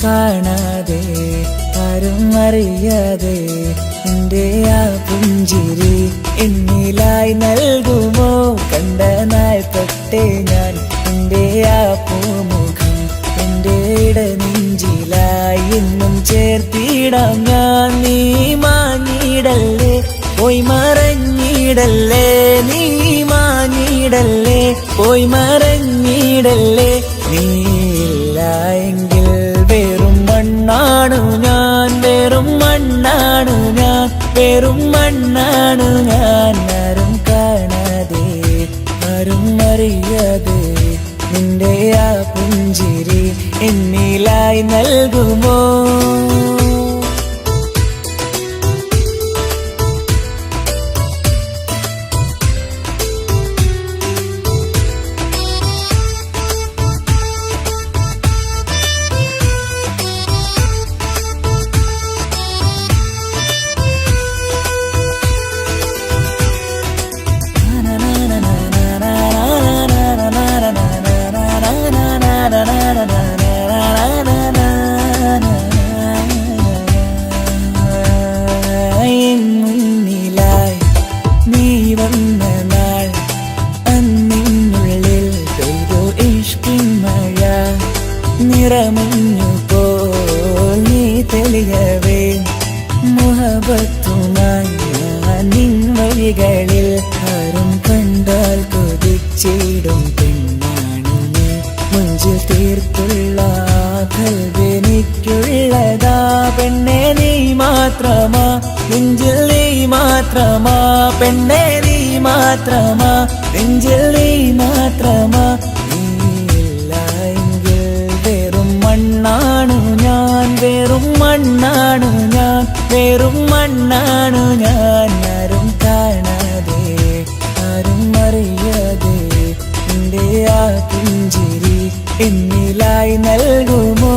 കാണാതെ ആരും അറിയാതെ എൻ്റെ ആ പുഞ്ചിരി എന്നിലായി നൽകുമോ? കണ്ട നാൾ തൊട്ടേ ഞാൻ എൻ്റെ ആ പൂമുഖം എൻ്റെ ഇടനെഞ്ചിലായി എന്നും ചേർത്തിടാം ഞാൻ. നീ മാഞ്ഞിടല്ലേ, പോയി മറഞ്ഞിടല്ലേ, നീ മാഞ്ഞിടല്ലേ, പോയി മറഞ്ഞിടല്ലേ. നീയില്ല എങ്കിൽ വെറും മണ്ണാണു ഞാൻ, വെറും മണ്ണാണു ഞാൻ, വെറും മണ്ണാണു ഞാൻ. ആരും കാണാതെ ആരും അറിയാതെ നിന്റെ ആ പുഞ്ചിരി എന്നിലായി നൽകുമോ? മുന്നിലായി നീ വന്ന നാൾ അന്നിനുള്ളിൽ പെയ്തു ഇഷ്കിൻ മഴ. നിറമഞ്ഞു പോൽ നീ തെളിയവേ മുഹബത്തുമായി നിൻ വഴികളിൽ. ആരും കണ്ടാൽ കൊതിച്ചിടും പെണ്ണാണ് നീ, മുഞ്ചിൽ തീർത്തുള്ള കൽവെനിക്കുള്ളതാ. പെണ്ണെ നീ മാത്രമാ, നെഞ്ചിൽ നീ മാത്രമാ, പെണ്ണെ നീ മാത്രമാ, നെഞ്ചിൽ നീ മാത്രമാ. നീയില്ല എങ്കിൽ വെറും മണ്ണാണു ഞാൻ, വെറും മണ്ണാണു ഞാൻ, വെറും മണ്ണാണു ഞാൻ. ആരും കാണാതെ ആരും അറിയാതെ നിന്റെ ആ പുഞ്ചിരി എന്നിലായി നൽകുമോ?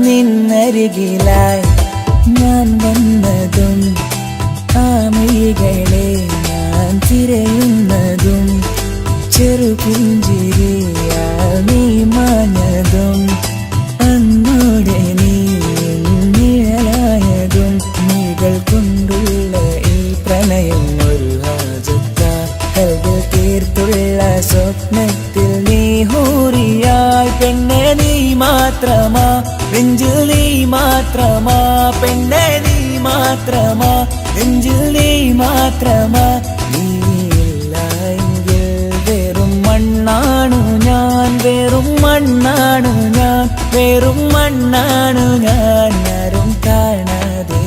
നിന്നരികിലായി ഞാൻ വന്നതും ആമികളെ ഞാൻ തിരയുന്നതും ചെറുപുഞ്ചിരിയാൽ നീ മാഞ്ഞതും അന്നോടെ നീ നിഴലായതും. നീകൾ കൊണ്ടുള്ള ഈ പ്രണയം ഒരു ഹാജത്ത, കൽവിൽ തീർത്തുള്ള സ്വപ്നത്തിൽ നീ ഹൂറിയായി. പെണ്ണെ നീ മാത്രമാ, നെഞ്ചിൽ നീ മാത്രമാ, പെണ്ണെ നീ മാത്രമാ, നെഞ്ചിൽ നീ മാത്രമാ. നീയില്ല എങ്കിൽ വെറും മണ്ണാണു ഞാൻ, വെറും മണ്ണാണു ഞാൻ, വെറും മണ്ണാണു ഞാൻ. ആരും കാണാതെ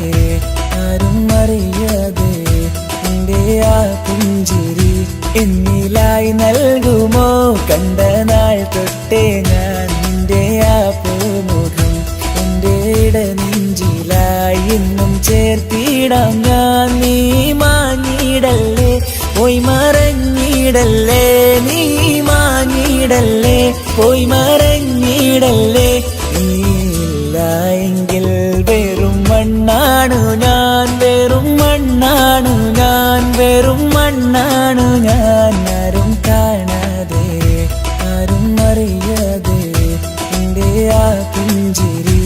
ആരും അറിയാതെ നിന്റെ ആ പുഞ്ചിരി എന്നിലായി നൽകുമോ? കണ്ട നാൾ തൊട്ടേ ഞാൻ നിന്റെ ആ പൂമുഖം എൻ്റെ ഇടനെഞ്ചിലായി എന്നും ചേർത്തിടാം ഞാൻ. നീ മാഞ്ഞിടല്ലേ, പോയി മറഞ്ഞിടല്ലേ, നീ മാഞ്ഞിടല്ലേ, പോയി മറഞ്ഞിടല്ലേ. നീയില്ല എങ്കിൽ വെറും മണ്ണാണു ഞാൻ, വെറും മണ്ണാണു ഞാൻ, വെറും മണ്ണാണു ഞാൻ. ആരും കാണാതെ ആരും അറിയാതെ നിന്റെ ആ പുഞ്ചിരി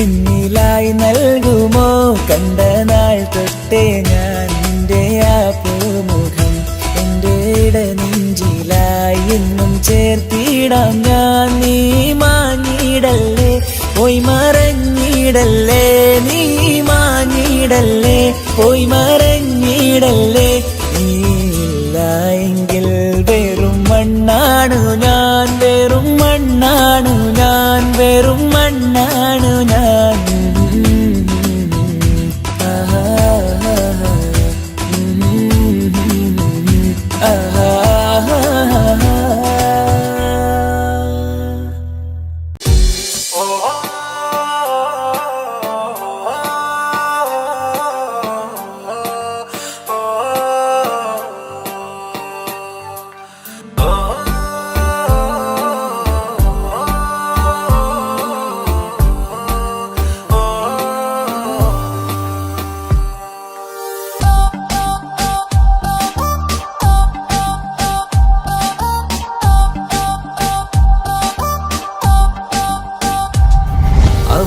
എന്നിലായി നൽകുമോ? കണ്ട നാൾ തൊട്ടേ ഞാൻ നിന്റെ ആ പൂമുഖം എൻ്റെ ഇടനെഞ്ചിലായി എന്നും ചേർത്തിടാം ഞാൻ. നീ മാഞ്ഞിടല്ലേ, പോയി മറഞ്ഞിടല്ലേ, നീ മാഞ്ഞിടല്ലേ, പോയി മറഞ്ഞിടല്ലേ. നീയില്ല എങ്കിൽ വെറും മണ്ണാണു ഞാൻ, വെറും മണ്ണാണു ഞാൻ, വെറും മണ്ണാണു ഞാൻ. ആഹാ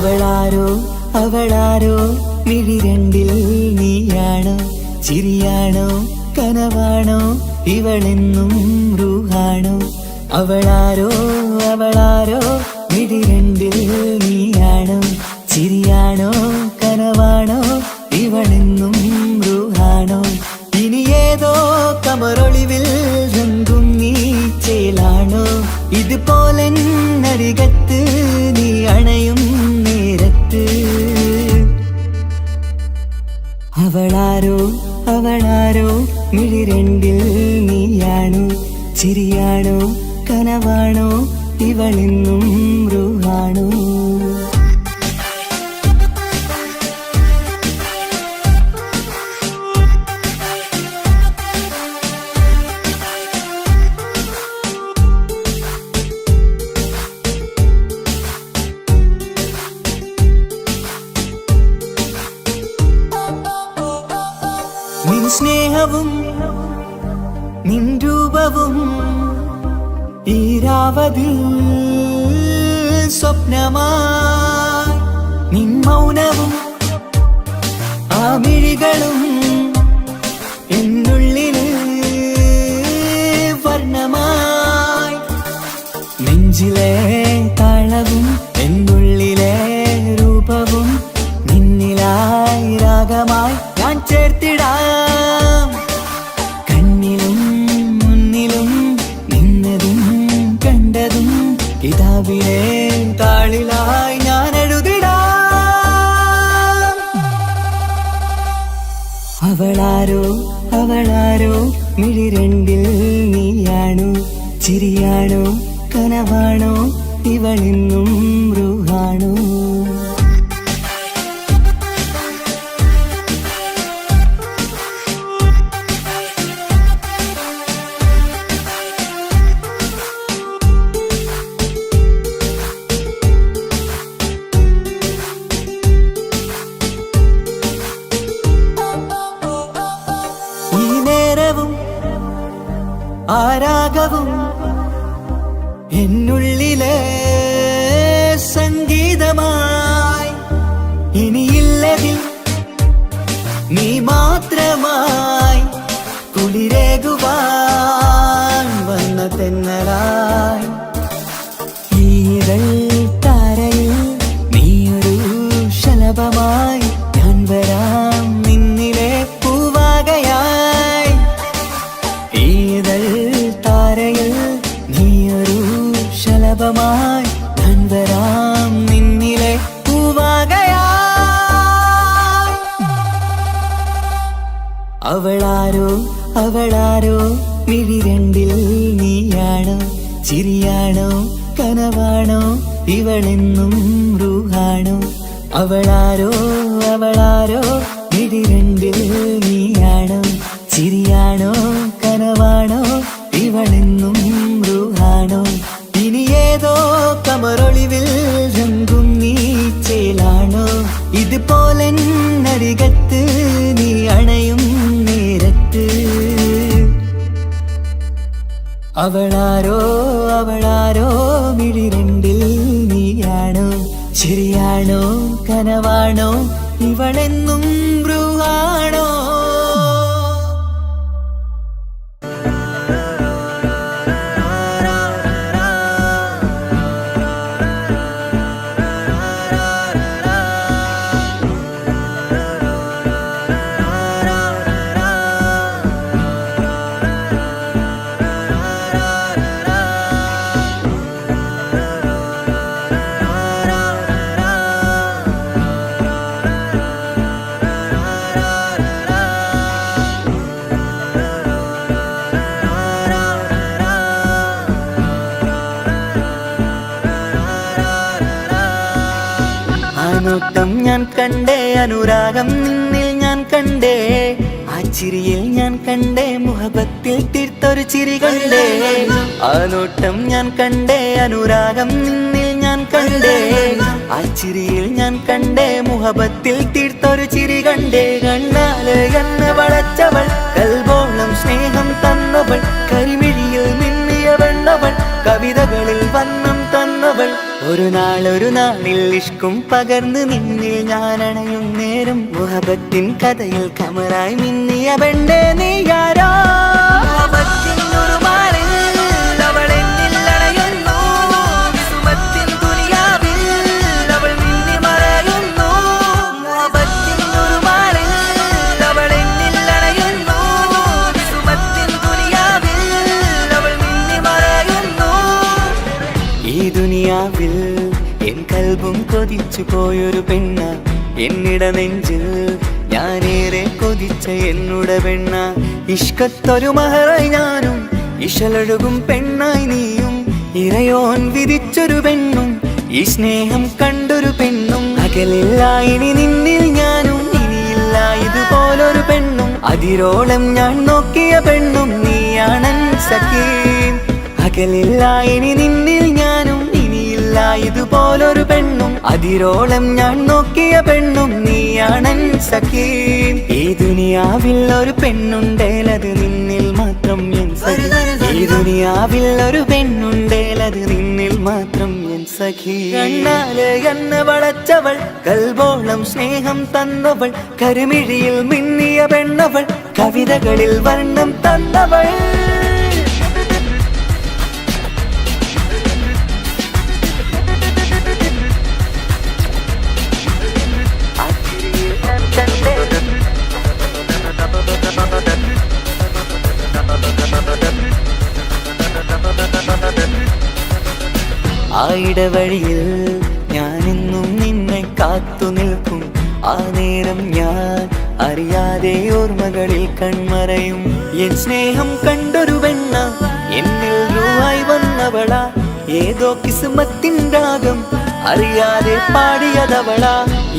അവളാരോ അവളാരോ മിഴി രണ്ടിൽ നീയാണോ ചിരിയാണോ കനവാണോ ഇവളെന്നും റൂഹാണോ അവളാരോ അവളാരോ മിഴി രണ്ടിൽ നീയാണോ ചിരിയാണോ കനവാണോ ഇവളെന്നും റൂഹാണോ ഇനി ഏതോ കമറൊളിവിൽ രംഗും നീ ചേലാണോ ഇതുപോലെ നരികത്ത് നീ അണയും നേരത്ത് അവളാരോ അവളാരോ മിഴി രണ്ടിൽ നീയാണോ ചിരിയാണോ കനവാണോ ഇവളെന്നും റൂഹാണോ നിൻ സ്നേഹവും നിൻ രൂപവും ഈരാവതിൽ സ്വപ്നമായി നിൻ മൗനവും ആ മിഴികളും എന്നുള്ളിൽ വർണ്ണമായി നെഞ്ചിലെ താളവും എന്നുള്ളിലെ രൂപവും നിന്നിലായി രാഗമായി ഞാൻ ചേർത്തിടാം കണ്ണിലും മുന്നിലും നിന്നതും കണ്ടതും കിതാബിലെ താളിലായി ഞാൻ എഴുതിടാം അവളാരോ അവളാരോ മിഴി രണ്ടിൽ നീയാണോ ചിരിയാണോ കനവാണോ ഇവളെന്നും റൂഹാണോ ആരാഗവും എന്നുള്ളിലെ സംഗീതമായി ഇനിയില്ലതിൽ നീ മാത്രമായി കുളിരേകുവാൻ വന്ന തെന്നലായി ഈതൾ താരയിൽ നീയൊരു ശലഭമായി ഞാൻ വരാം നിന്നിലെ പൂവാകയായി ഈതൾ താരയിൽ നീയൊരു ശലഭമായി ഞാൻ വരാം നിന്നിലെ പൂവാകയായി അവളാരോ അവളാരോ മിഴി രണ്ടിൽ നീയാണോ ചിരിയാണോ കനവാണോ ഇവളെന്നും റൂഹാണോ അവളാരോ അവളാരോ മിഴി രണ്ടിൽ നീയാണോ ചിരിയാണോ കനവാണോ ഇവളെന്നും റൂഹാണോ ഇനി ഏതോ കമറൊളിവിൽ രംഗും നീ ചേലാണോ ഇതുപോലെ നരികത്ത് നീ അണയും നേരത്ത് അവളാരോ അവളാരോ മിഴി രണ്ടിൽ നീയാണോ ചിരിയാണോ കനവാണോ ഇവളെന്നും റൂഹാണോ നോട്ടം ഞാൻ കണ്ടേ അനുരാഗം നിന്നിൽ ഞാൻ കണ്ടേ ആ ചിരിയിൽ ഞാൻ കണ്ടേ മുഹബത്തിൽ തീർത്തൊരു ചിരി കണ്ടേ ആ നോട്ടം ഞാൻ കണ്ടേ അനുരാഗം നിന്നിൽ ഞാൻ കണ്ടേ ആ ചിരിയിൽ ഞാൻ കണ്ടേ മുഹബത്തിൽ തീർത്തൊരു ചിരി കണ്ടേ കണ്ണാല് എന്നെ വളച്ചവൾ കൽബോളം സ്നേഹം തന്നവൾ കരിമിഴിയിൽ മിന്നിയ വെണ്ണവൾ കവിതകളിൽ വന്നം തന്നവൾ ഒരു നാളിൽ ഇഷ്കും പകർന്ന് നിന്നിൽ ഞാൻ അണയും നേരം മുഹബത്തിൻ കഥയിൽ കമറായി മിന്നിയ പെണ്ണേ നീയാരോ എൻ കൽബും കൊതിച്ചു പോയൊരു പെണ്ണ എന്നിട നെഞ്ചിൽ ഞാനേറെ കൊതിച്ച എന്നുട പെണ്ണ ഇഷ്കത്തൊരു മഹറായി ഞാനും ഇശലൊഴുകും പെണ്ണായി നീയും ഇറയോൻ വിധിച്ചൊരു പെണ്ണും ഈ സ്നേഹം കണ്ടൊരു പെണ്ണും അകലില്ല ഇനി നിന്നിൽ ഞാനും ഇനിയില്ല ഇതുപോലൊരു പെണ്ണും അതിരോളം ഞാൻ നോക്കിയ പെണ്ണും നീയാണൻ സഖീ അകലില്ല ഇനി നിന്നിൽ ഞാനും ഇതുപോലൊരു പെണ്ണും അതിരോളം ഞാൻ നോക്കിയ പെണ്ണും നീയാണൻ സഖീ ഈ ദുനിയാവിൽ ഒരു പെണ്ണുണ്ടേലത് നിന്നിൽ മാത്രം എൻ സഖി ഈ ദുനിയാവിൽ ഒരു പെണ്ണുണ്ടേലത് നിന്നിൽ മാത്രം എൻ സഖി കണ്ണാലെ എന്നെ വളച്ചവൾ കൽബോളം സ്നേഹം തന്നവൾ കരുമിഴിയിൽ മിന്നിയ പെണ്ണവൾ കവിതകളിൽ വർണ്ണം തന്നവൾ ആയിടവഴിയിൽ ഞാനെന്നും നിന്നെ കാത്തു നിൽക്കും ആ നേരം ഞാൻ അറിയാതെ ഓർമ്മകളിൽ കൺമറയും എൻ സ്നേഹം കണ്ടൊരു പെണ്ണ എന്നിൽ രൂപായി വന്നവളാ ഏതോ കിസ്മത്തിൻ രാഗം അറിയാതെ പാടിയതവളാ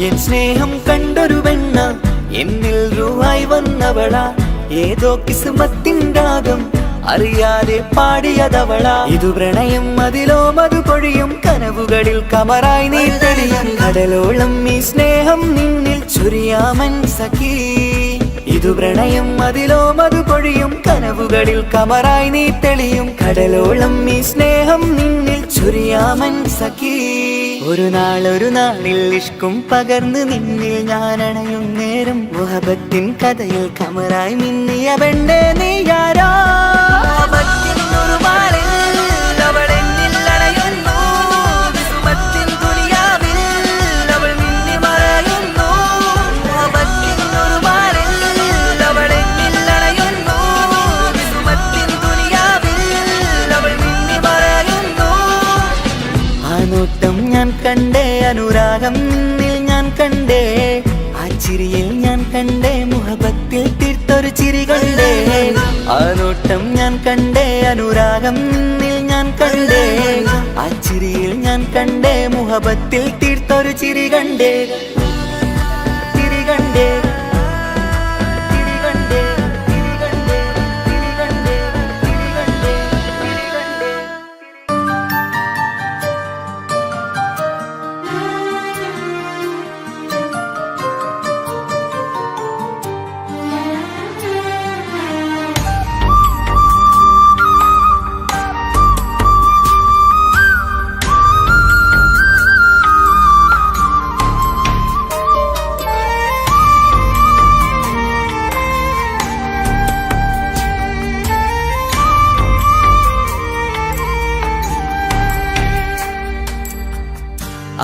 എൻ സ്നേഹം കണ്ടൊരു പെണ്ണ എന്നിൽ രൂപായി വന്നവളാ ഏതോ കിസ്മത്തിൻ രാഗം അറിയാതെ പാടിയതവളാ ഇതു പ്രണയം അതിലോ മധു പൊഴിയും കനവുകളിൽ കമറായി നീ തെളിയും കടലോളം ഈ സ്നേഹം നിന്നിൽ ചൊരിയാമൻ സഖീ ഇതു പ്രണയം അതിലോ മധു പൊഴിയും കനവുകളിൽ കമറായി നീ തെളിയും കടലോളം ഈ സ്നേഹം നിന്നിൽ ചൊരിയാമൻ സഖീ ഒരു നാളിൽ ഇഷ്കും പകർന്ന് നിന്നിൽ ഞാൻ അണയും നേരം മുഹബത്തിൻ കഥയിൽ കമറായി മിന്നിയ പെണ്ണേ നീയാരോ ഞാൻ കണ്ടേ അനുരാഗം നിന്നിൽ ഞാൻ കണ്ടേ ആ ചിരിയിൽ ഞാൻ കണ്ടേ മുഹബത്തിൽ തീർത്തൊരു ചിരി കണ്ടേ ആ നോട്ടം ഞാൻ കണ്ടേ അനുരാഗം നിന്നിൽ ഞാൻ കണ്ടേ ആ ചിരിയിൽ ഞാൻ കണ്ടേ മുഹബത്തിൽ തീർത്തൊരു ചിരി കണ്ടേ ചിരി കണ്ടേ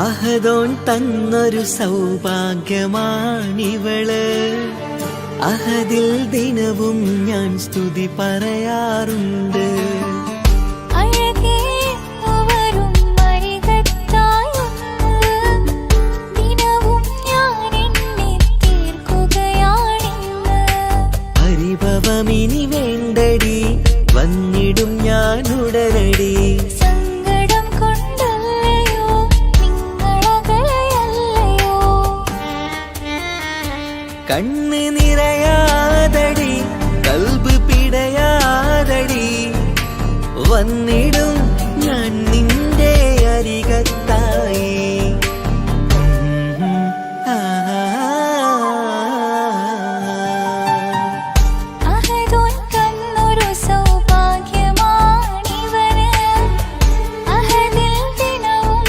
അഹദോൻ തന്നൊരു സൗഭാഗ്യമാണിവള് അഹദിൽ ദിനവും ഞാൻ സ്തുതി പറയാറുണ്ട് പരിഭവമിനി വേണ്ടടി വന്നിടും ഞാൻ ഉടനടി കണ്ണ് നിറയാതടി കൽബ് പിടയാതടി വന്നിടും ഞാൻ നിന്റെ അരികത്തായി സൗഭാഗ്യമാണിവന് അഹദിൽ ദിനവും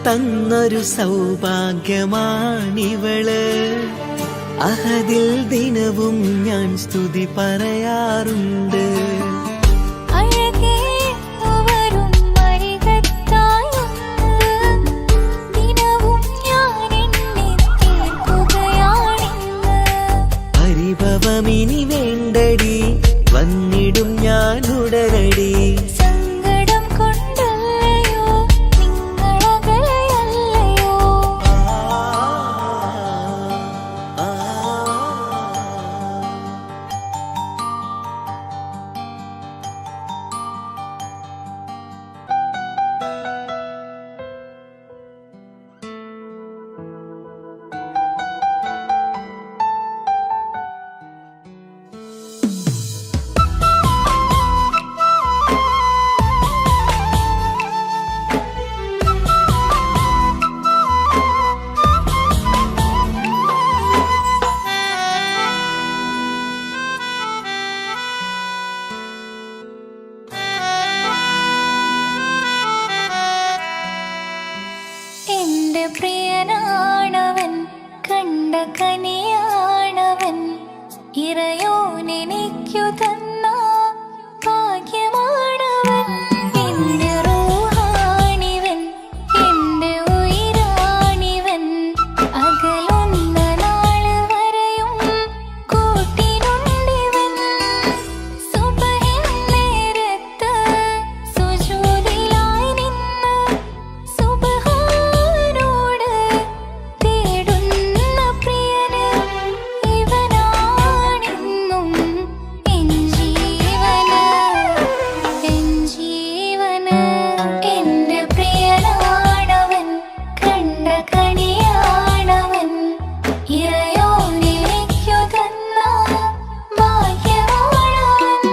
തന്നൊരു സൗഭാഗ്യമാണിവള്. അഹദിൽ ദിനവും ഞാൻ സ്തുതി പറയാറുണ്ട്. പരിഭവമിനി വേണ്ടടി, വന്നിടും ഞാൻ ഉടനടി. പ്രിയനാണവൻ, കണ്ട കനിയാണവൻ, ഇറയോനെനിക്കു തന്ന ഭാഗ്യമാണവൻ. എന്റെ റൂഹാണിവൻ, എന്റെ ഉയിരാണിവൻ, അകലുന്ന നാള് വരെയും കൂട്ടിനുണ്ടിവൻ. സുബഹിൻ നേരത്ത് സുജൂദിലായി നിന്ന് സുബ്ഹാനോട് തേടുന്ന പ്രിയന് ഇവനാണെന്നും എൻ ജീവന്, എൻ ജീവന്. എന്റെ പ്രിയനാണവൻ, കണ്ട കനിയാണവൻ, ഇറയോനെനിക്കു തന്ന ഭാഗ്യമാണവൻ.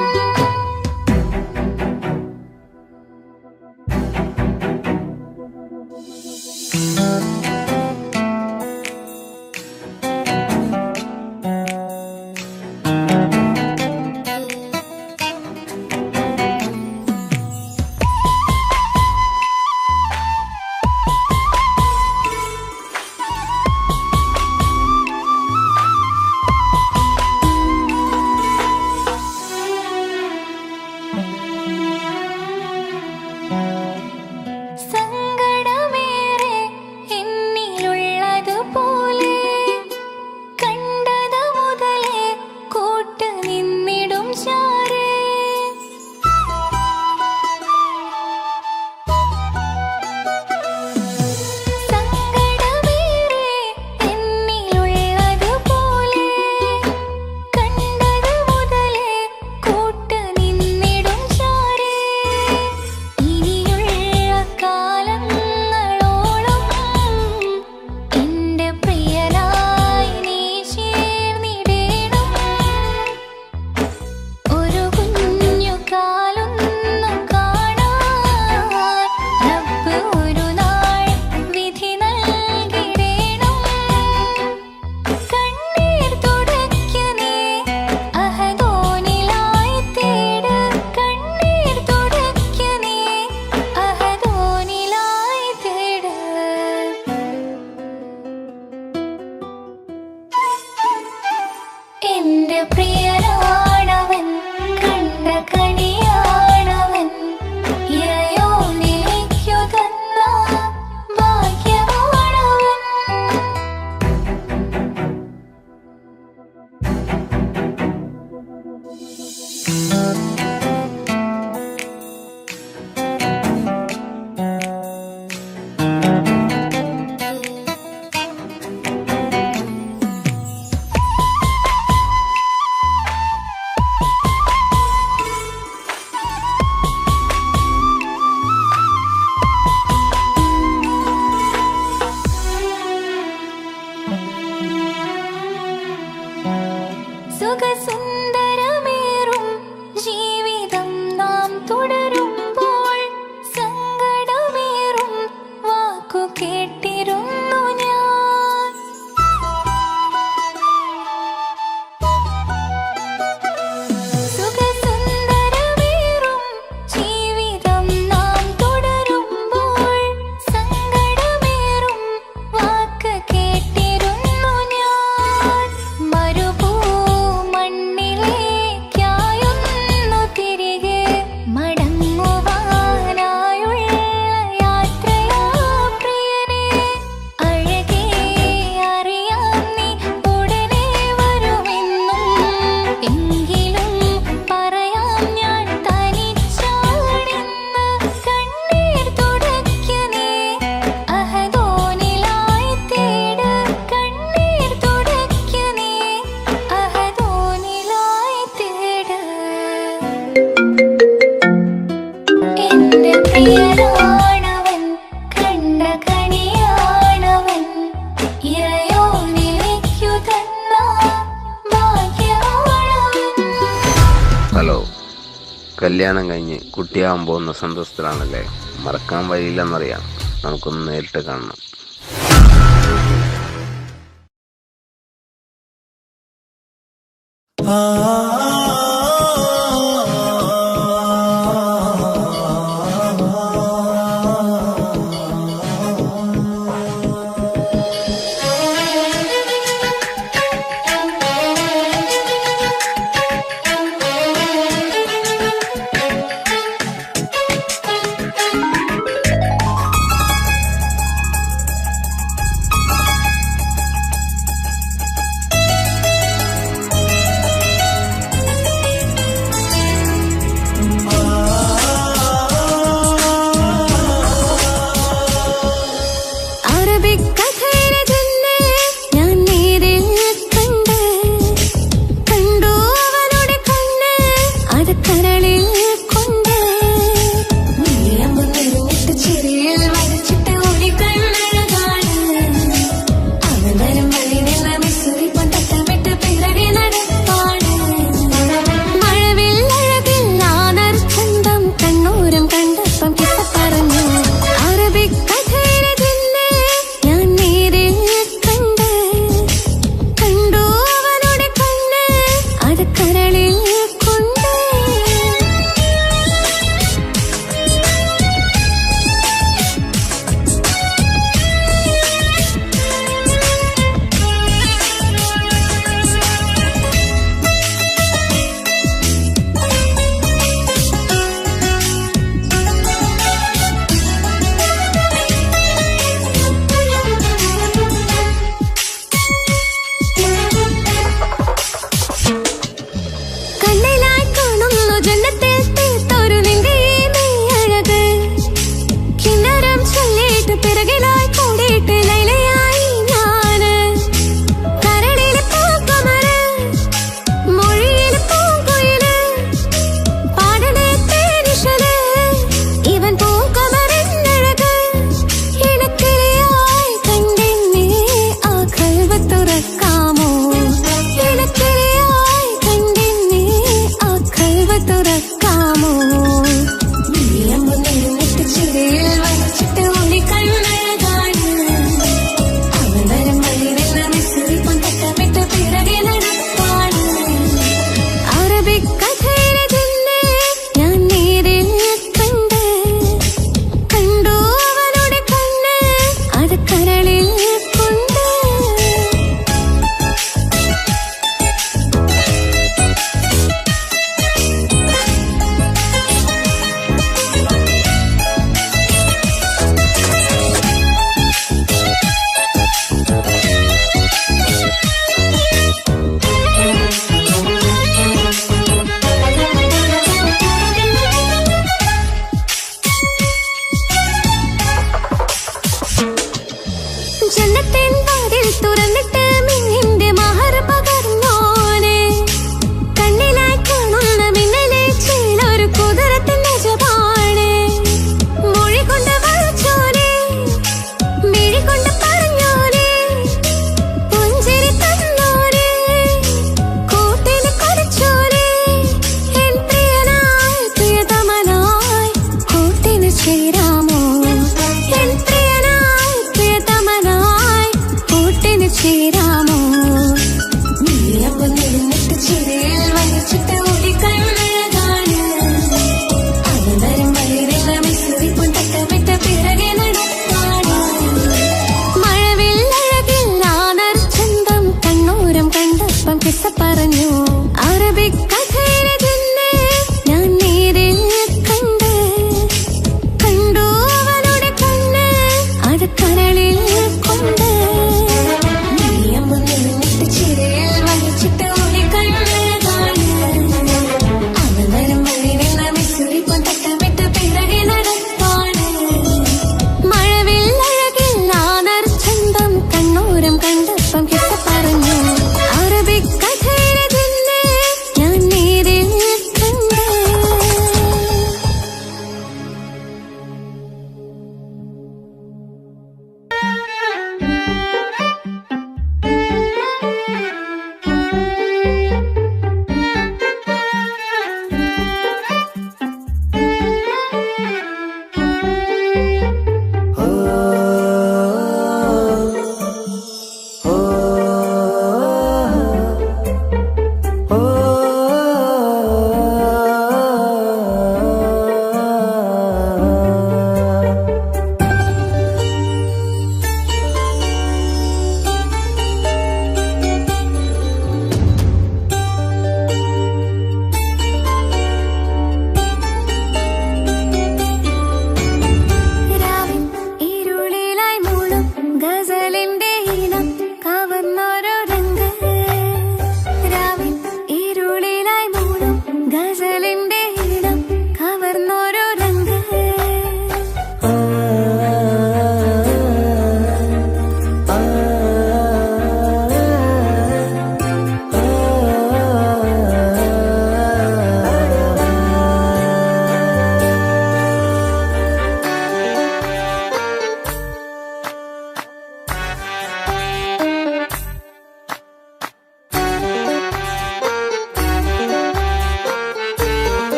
സങ്കടമേറെ എന്നിലുള്ളതുപോലെ കണ്ടത് മുതലേ കൂട്ട് നിന്നിടും ചാരേ. സങ്കടമേറെ എന്നിലുള്ളതുപോലെ കണ്ടത് മുതലേ കൂട്ട് നിന്നിടും ചാരേ. ഇനിയുള്ള കാലങ്ങളോളം എന്റെ പ്രിയനായി നീ ചേർന്നിടേണം. ഒരു കുഞ്ഞു കാലൊന്നു കാണാൻ റബ്ബ് ഒരു നാൾ വിധി നൽകിടേണം. കണ്ണീർ തുടയ്ക്ക് നീ അഹദോനിലായി തേട്, കണ്ണീർ തുടയ്ക്ക് നീ അഹദോനിലായി തേട്. എന്റെ പ്രിയനാണവൻ, കണ്ട കനിയാണവൻ, ഇറയോനെനിക്കു തന്ന ഭാഗ്യമാണവൻ. പ്രിയരാണവൻ കണ്ട കണിയാണവൻ ഇറയോനിലേക്കു തന്ന ഭാഗ്യമാണവൻ. ഹലോ, കല്യാണം കഴിഞ്ഞ് കുട്ടിയാവാൻ പോകുന്ന സന്തോഷത്തിലാണല്ലേ? മറക്കാൻ വഴിയില്ലെന്നറിയാം. നമുക്കൊന്ന് നേരിട്ട് കാണണം.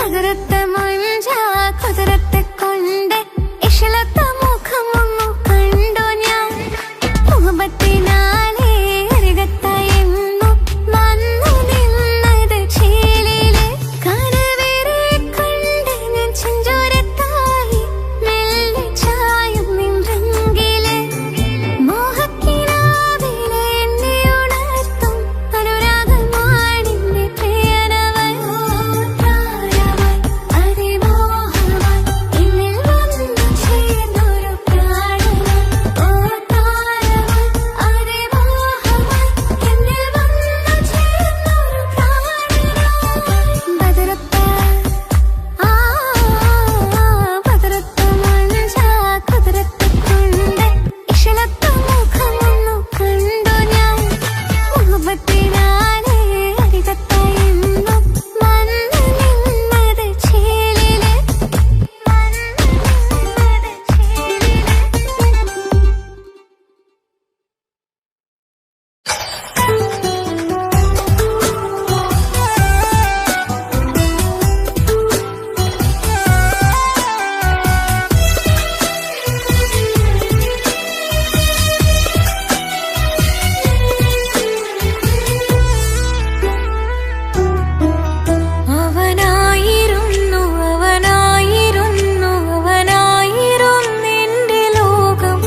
ബദറത്തെ മഞ്ച കുതിരത്തെ കൊണ്ട് ഇഷലത്തെ മുഖമൊന്നു കണ്ടു ഞാൻ മുഹബത്തിനാലേ അരികത്തായെന്നു വന്നു നിന്നത് ചേലിലെ കനവേറെ കണ്ട് ഞാൻ ചെഞ്ചോരത്തായി മെല്ലെ ചായും നിൻറെങ്കിലെ മോഹക്കിനാവിലെ എന്നെ ഉണർത്തും അനുരാഗമാണിന്റെ പ്രിയനവൻ താരമായി അതിമോഹമായി എന്നിൽ വന്നു ചേർന്നൊരു പ്രാണനായി ഓ താരമായി അതിമോഹമായി എന്നിൽ വന്നു ചേർന്നൊരു പ്രാണനായി ബദറത്ത ബദറത്ത മഞ്ച കുതിരത്തെ കൊണ്ട് ഇഷലത്തെ മുഖമൊന്നു കണ്ടു ഞാൻ മുഹബത്തിനാലേ അരികത്തായെന്നു വന്നു നിന്നത് ചേലിലെ അവനായിരുന്നു അവനായിരുന്നു അവനായിരുന്നെന്റെ ലോകം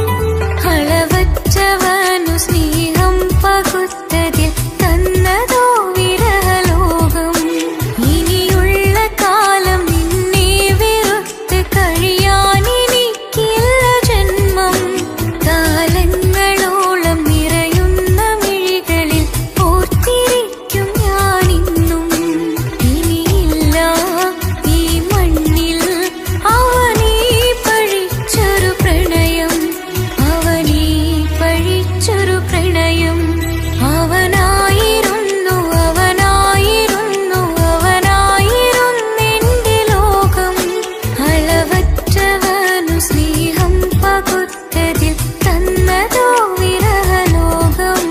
അളവറ്റവനു സ്നേഹം പകുത്തതിൽ തന്നതോ വിരഹലോകം ഇനിയുള്ള കാലം നിന്നെ വെറുത്ത് കഴിയാനെനിക്കില്ല ജന്മം കാലങ്ങളോളം നിറയുന്ന മിഴികളിൽ ഓർത്തിരിക്കും ഞാനിന്നും ഇനിയില്ല ഈ മണ്ണിൽ അവനീ പഴിച്ചൊരു പ്രണയം അവനീ പഴിച്ചൊരു പ്രണയം അവനായിരുന്നു അവനായിരുന്നു അവനായിരുന്നെന്റെ ലോകം അളവറ്റവനു സ്നേഹം പകുത്തതിൽ തന്നതോ വിരഹലോകം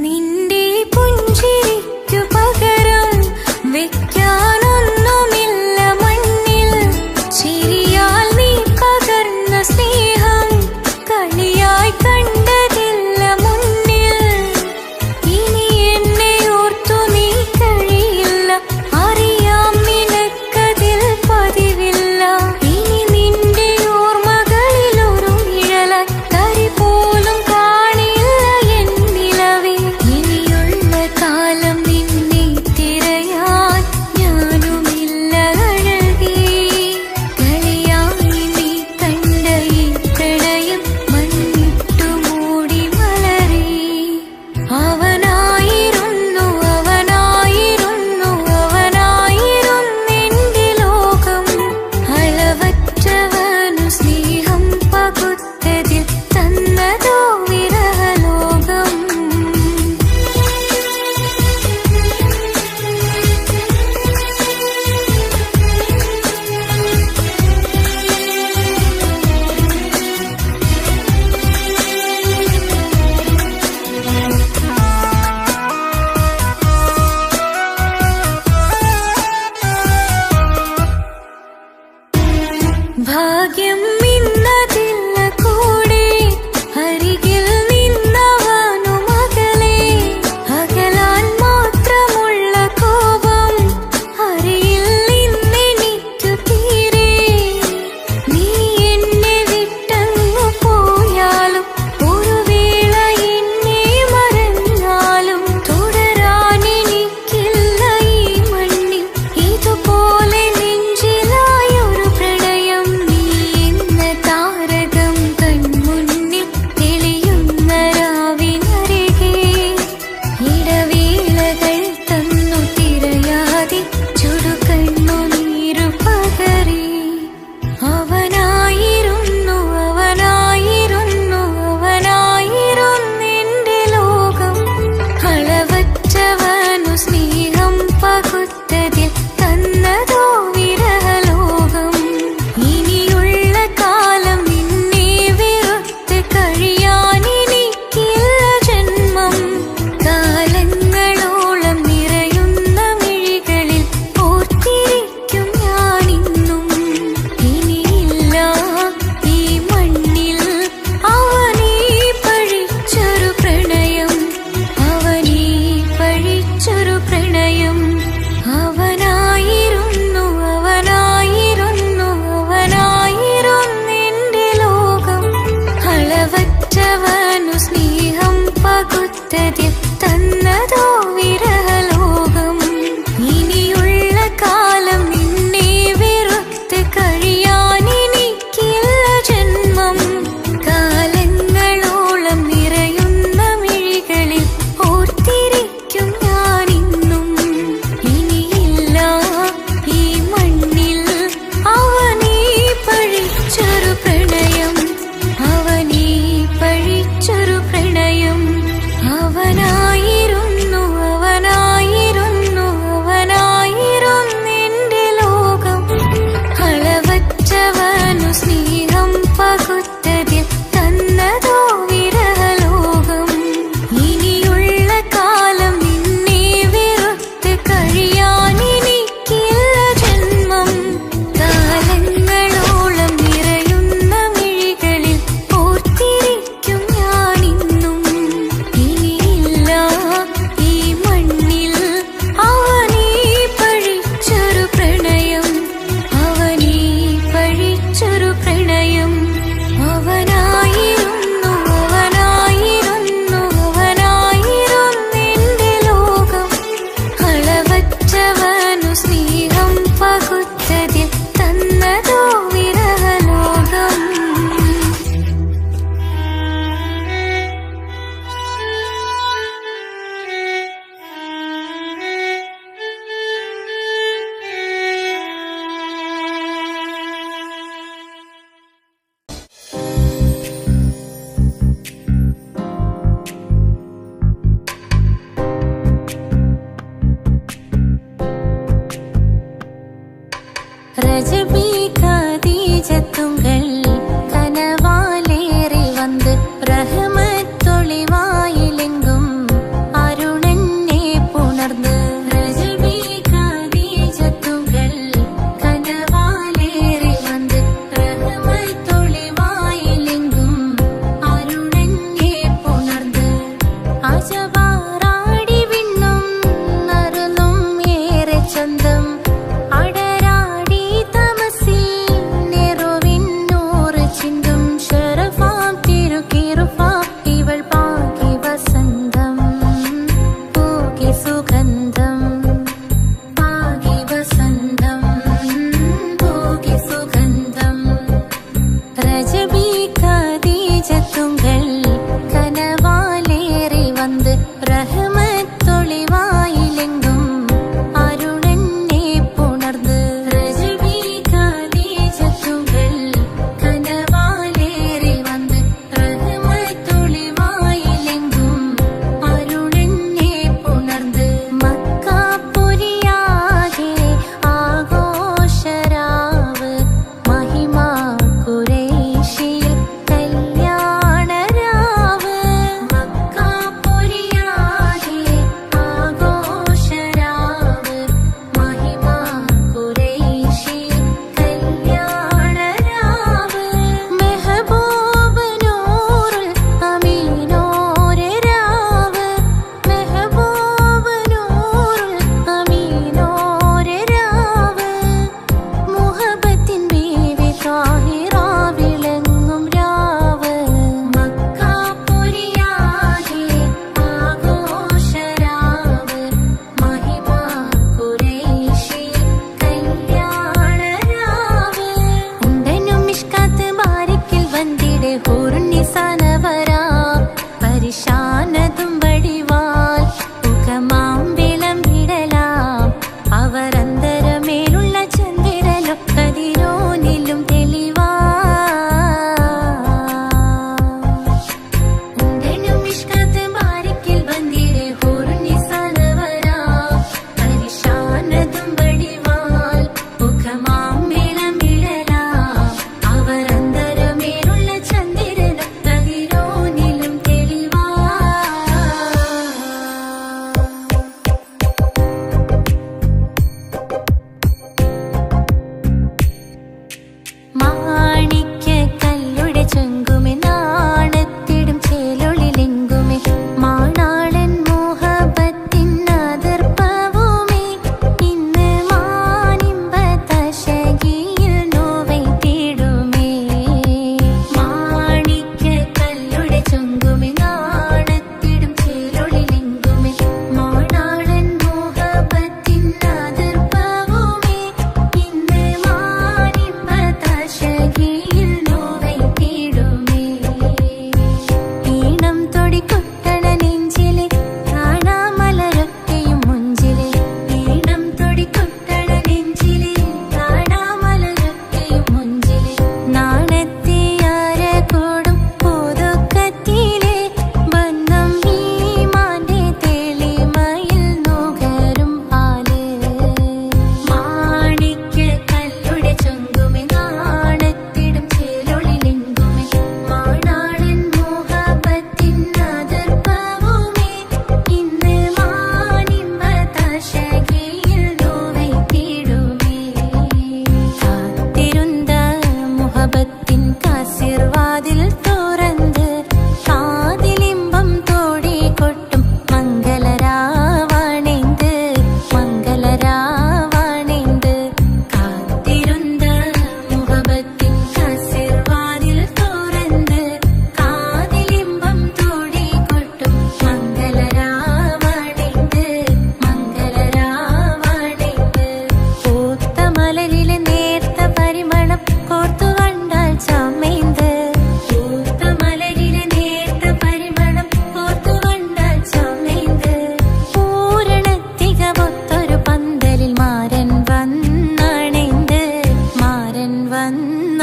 നിന്റെ പുഞ്ചിരിക്കു പകരം വെക്കാനൊന്നുമില്ല മണ്ണിൽ ചിരിയാൽ നീ പകർന്ന സ്നേഹം കളിയായി കണ്ടതില്ല മുന്നിൽ ഇനി എന്നെ ഓർത്തു നീ കഴിയില്ല അറിയാം നിനക്കതിൽ പതിവില്ല ഇനി നിന്റെ ഓർമ്മകളിൽ ഒരു നിഴലായി തരി പോലും കാണില്ല എൻ നിലവേ ഇനിയുള്ള കാലം നിന്നെ തിരയാൻ ഞാനുമില്ല അഴകേ കളിയായി നീ കണ്ട ഈ പ്രണയം മണ്ണിട്ടു മൂടി മലരേ അവനായിരുന്നു അവനായിരുന്നു അവനായിരുന്നെന്റെ ലോകം അളവറ്റവനു സ്നേഹം പകുത്തതിൽ തന്നതോ വിരഹലോകം ഭാഗ്യം ഇന്നതില്ല കൂടെ അരികിൽ നിന്നവനു മകളെ അകലാൻ മാത്രമുള്ള കോപം അറിയിൽ നിന്നെനിക്കു തീരെ നീ എന്നെ വിട്ടങ്ങു പോയാലും ഒരു വേള എന്നെ മറന്നാലും തുടരാനെനിക്കില്ല ഈ മണ്ണിൽ ഇതുപോലെ നെഞ്ചിലായൊരു പ്രണയം നീ തന്നതോ വിരഹലോകം. ഇനിയുള്ള കാലം നിന്നെ വെറുത്ത് കഴിയാൻ എനിക്കില്ല ജന്മം. കാലങ്ങളോളം നിറയുന്ന മിഴികളിൽ ഓർത്തിരിക്കും ഞാനിന്നും. ഇനിയില്ല ഈ മണ്ണിൽ അവനീ പഴിച്ചൊരു പ്രണയം, അവനീ പഴിച്ചൊരു പ്രണയം. അവന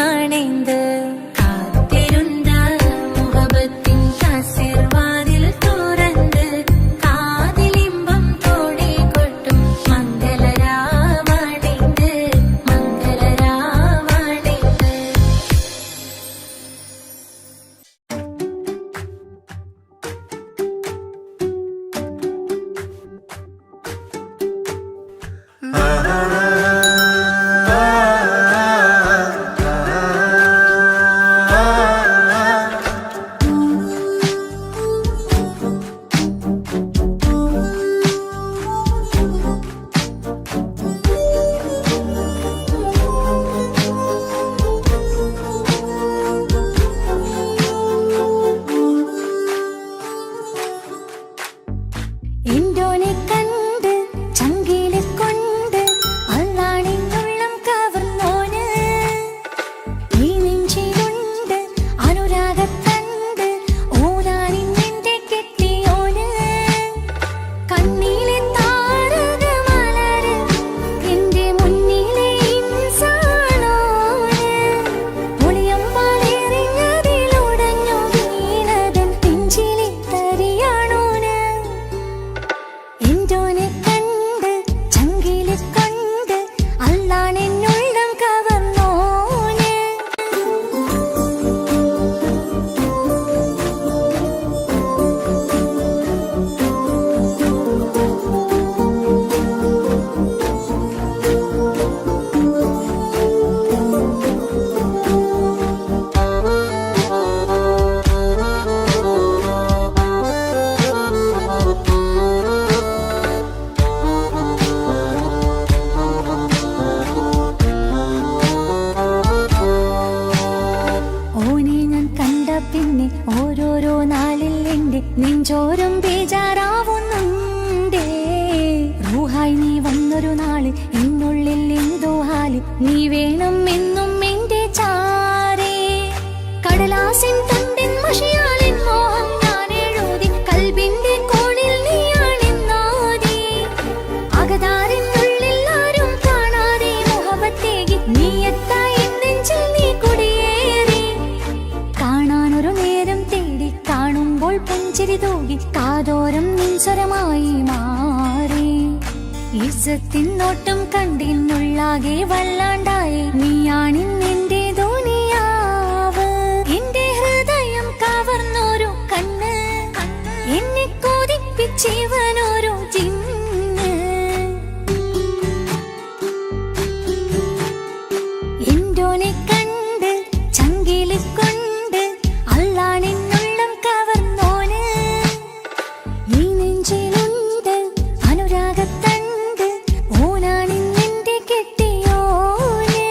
அணைந்து காத்திருந்த முகபத்தின் கசிர்வாதில் துறந்து காதில் இன்பம் தோழி கொட்டும் மங்களராவடைந்து மங்களராவடைந்து. എന്തോനെ കണ്ട് ചങ്കില് കൊണ്ട് അള്ളാണിന്നുള്ളം കവർന്നോന് ഈ നെഞ്ചിലുണ്ട് അനുരാഗത്തണ്ട് ഓനാനിന്നെന്റെ കെട്ടിയോന് കണ്ണിലെ താരക മലര് എന്റെ മുന്നിലെ ഇൻസാണോന് ഒളിയമ്പാലെറിഞ്ഞതിലുടഞ്ഞു വീണതൻ പിഞ്ചിലെ തരിയാണോന് എന്തോനെ കണ്ട് ചങ്കില് കൊണ്ട് അള്ളാണെന്നുള്ളം കവർന്നോന്. ഓനെ ഞാൻ കണ്ട പിന്നെ ഓരോരോ നാളിൽ എന്റെ നെഞ്ചോരം ബേജാറാവുന്നുണ്ടേ. റൂഹായി നീ വന്നൊരു നാള് എന്നുള്ളിൽ എന്തോ ഹാല് നീ വേണം എന്നും എന്റെ ചാരേ. കടലാസിൻ തണ്ടിൻ മഷിയാലിൻ മോഹം ഞാൻ എഴുതി കൽബിന്റെ കോണിൽ നീയാണെന്നാതി. അകതാരിനുള്ളിൽ ആരും കാണാതെ മുഹബത്തേകി നീ എത്തായി നെഞ്ചിൽ നീ കുടിയേറി. കാണാനൊരു നേരം തേടി കാണുമ്പോൾ പുഞ്ചിരി തൂകി കാതോരം നിൻസ്വരമായി മാറി. ഇസ്സത്തിൻ നോട്ടം കണ്ടിന്നുള്ളാകെ വല്ലാണ്ടായി നീയാണിന്നെന്റെ ദുനിയാവ്. എന്റെ ഹൃദയം കവർന്നോരു കണ്ണ് എന്നെ കൊതിപ്പിച്ചിവനോരു ജിന്ന്. എന്തോനെ കണ്ട് ചങ്കില് കൊണ്ട് അള്ളാണെന്നുള്ളം കവർന്നോന് ഈ നെഞ്ചിലുണ്ട് അനുരാഗത്തണ്ട് ഓനാണിന്നെന്റെ കെട്ടിയോന്.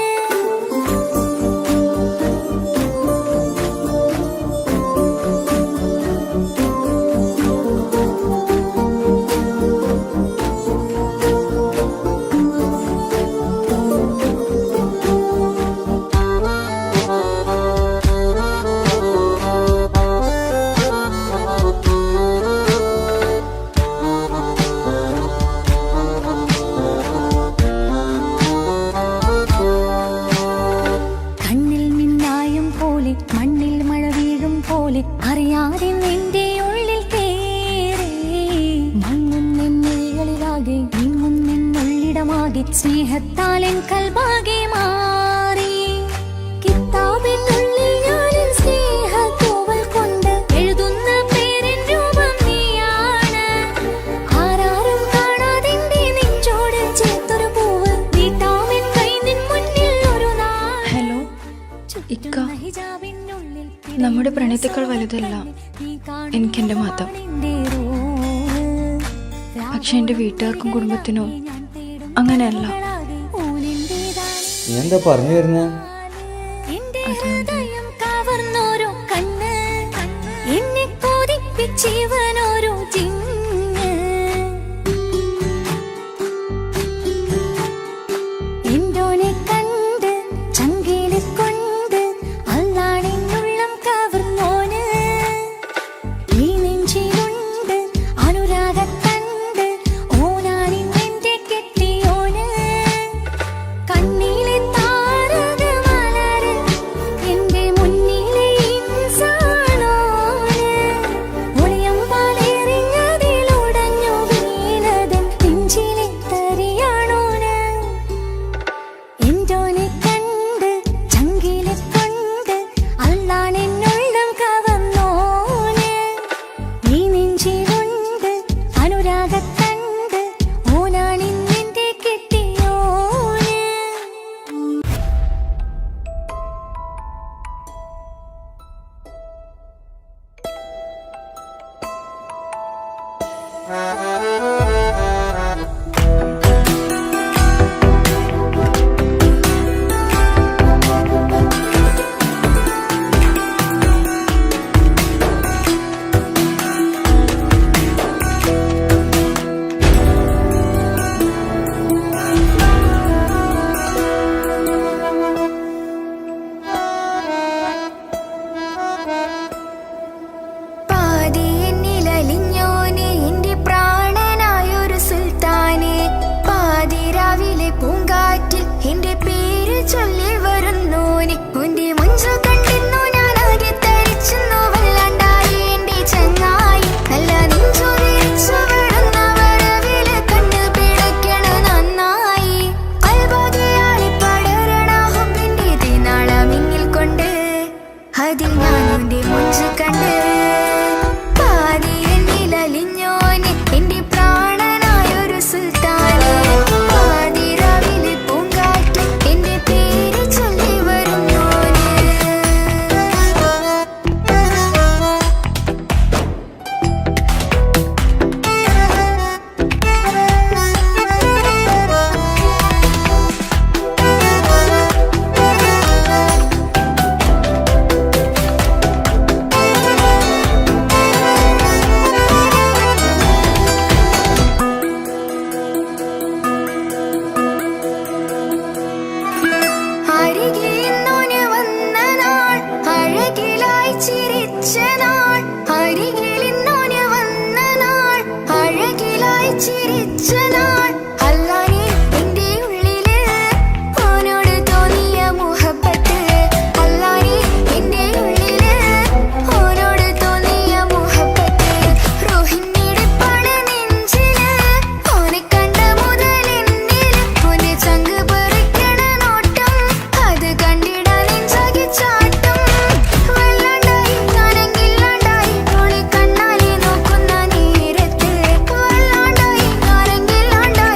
കണ്ണിൽ മിന്നായം പോലെ മണ്ണിൽ മഴ വീഴും പോലെ അറിയാതെ നിന്റെ ഉള്ളിൽ കേറി. മങ്ങുന്നെന്നുള്ളിലാകെ നീങ്ങുന്നെന്നുള്ളിടമാകെ സ്നേഹത്താലെൻ കൽബാകെ മാറി. കിതാബിനുള്ളിൽ ഞാനെൻ സ്നേഹത്തൂവൽ കൊണ്ട് എഴുതുന്ന പേരിൻ രൂപം നീയാണ്. ആരാരും കാണാതെന്റെ നെഞ്ചോട് ചേർത്തൊരു പൂവ് നീട്ടാമെൻ കൈ നിൻ മുന്നിൽ ഒരു നാൾ. ഹലോ ഇക്ക, നമ്മുടെ പ്രണയത്തേക്കാൾ വലുതല്ല എനിക്കെന്റെ മതം. പക്ഷെ എന്റെ വീട്ടുകാർക്കും കുടുംബത്തിനും അങ്ങനെയല്ല. നീ എന്താ പറഞ്ഞു വരുന്നേ? ഹൃദയം കവർന്നോരു കണ്ണ് എന്നെ കൊതിപ്പിച്ചിവനോരു ജിന്ന്. എന്തോനെ കണ്ട് ചങ്കില് കൊണ്ട് അള്ളാണെന്നുള്ളം കവർന്നോന് ഈ നെഞ്ചിലുണ്ട് അനുരാഗത്തണ്ട് ഓനാണിന്നെന്റെ കെട്ടിയോന്. കണ്ണിലെ താരക മലര് പാതിയെന്നിലലിഞ്ഞോനെ എന്റെ പ്രാണനായൊരു സുൽത്താനെ, പാതിരാവിലെ പൂങ്കാറ്റിൽ എന്റെ പേര് ചൊല്ലി വരുന്നോനെ, ഉന്റെ മുഞ്ചു കണ്ടിരുന്നു ഞാൻ ആകെ തരിച്ചെന്നു വല്ലാണ്ടായി എന്റെ ചങ്ങായി, നല്ല നെഞ്ചു വിരിച്ചു വിടുന്ന വരവില് കണ്ണ് പിടയ്ക്കണ നന്നായി, കൽബാകെയായി പടരണ ഹുബിന്റെ തീനാളമിങ്ങിൽ കൊണ്ട് അതിൽ ഞാൻ ഉന്റെ മുഞ്ചു കണ്ട്, പാതിയെന്നിലലിഞ്ഞോനെ എന്റെ പ്രാണനായൊരു സുൽത്താനെ, പാതിരാവിലെ പൂങ്കാറ്റ് എന്റെ പേര് ചൊല്ലി വരുന്നോനെ. അരികിലിന്നോന് വന്ന നാൾ, അഴകിലായി ചിരിച്ച നാൾ, അരികിലിന്നോന് വന്ന നാൾ, അഴകിലായി ചിരിച്ച നാൾ, അല്ലാനെ എന്റെ ഉള്ളില് ഓനോട് തോന്നിയ മുഹബത്ത്, അല്ലാനെ എന്റെ ഉള്ളില് ഓനോട് തോന്നിയ മുഹബത്ത്, റൂഹിന്നിടിപ്പാണ് നെഞ്ചില്, ഓനെ കണ്ട മുതലെന്നില്, ഓന്റെ ചങ്ക് പറിക്കണ നോട്ടം, അത് കണ്ടിടാൻ നെഞ്ചാകെ ചാട്ടം, വല്ലാണ്ടായി ഞാനെങ്കില്ലാണ്ടായി ഓളെ കണ്ണാലെ നോക്കുന്ന നേരത്ത്, വല്ലാണ്ടായി ഞാനെങ്കില്ലാണ്ടായി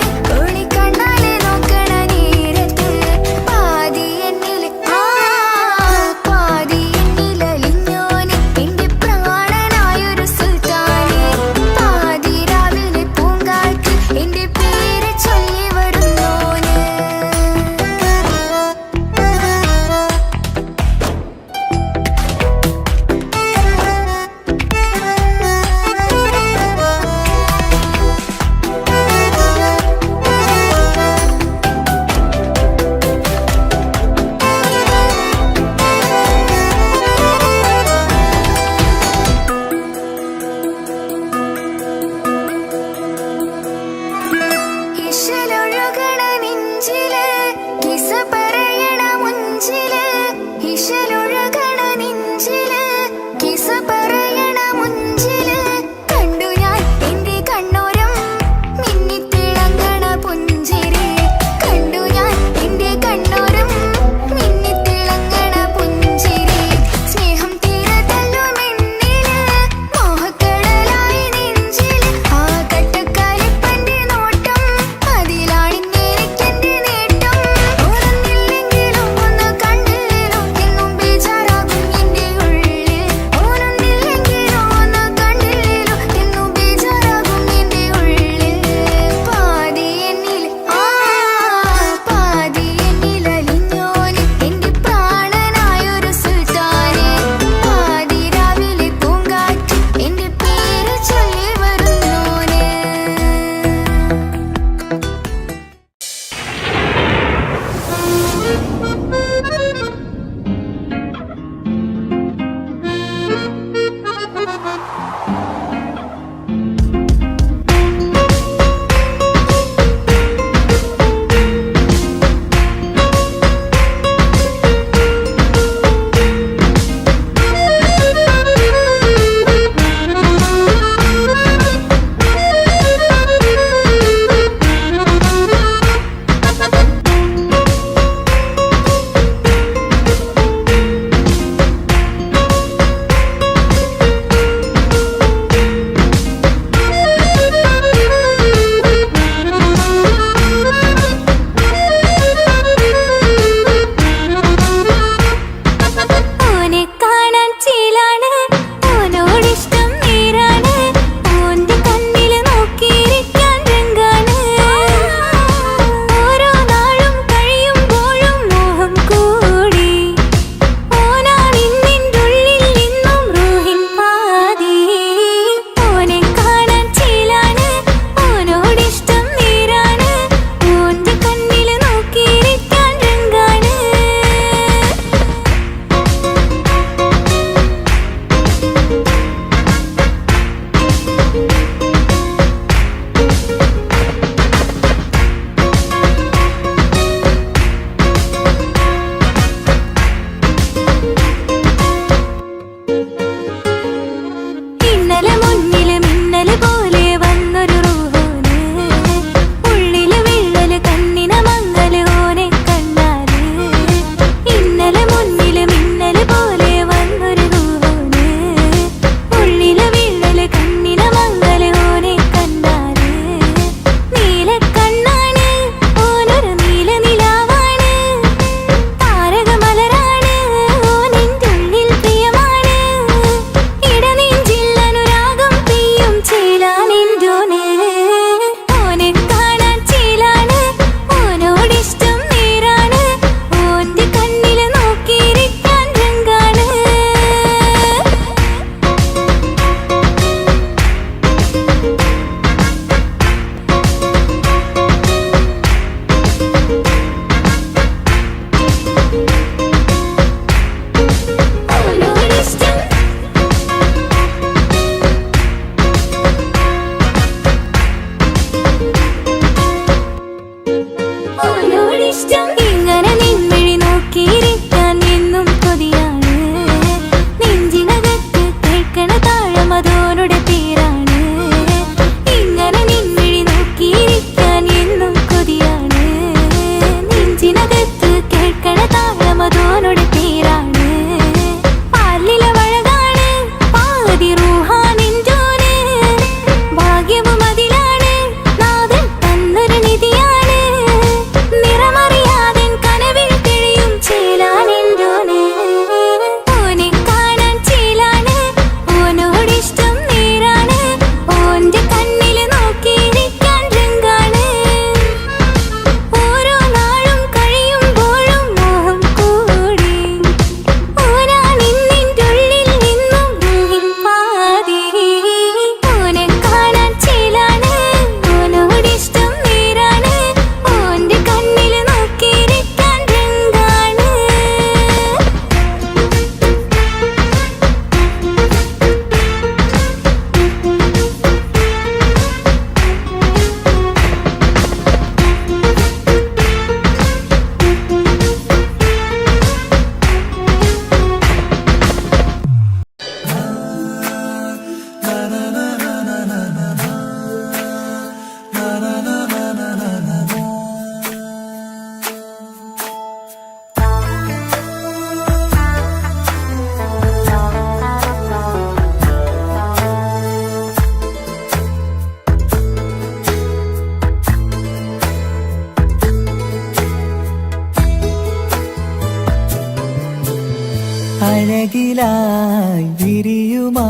അഴകിലായി വിരിയുമാ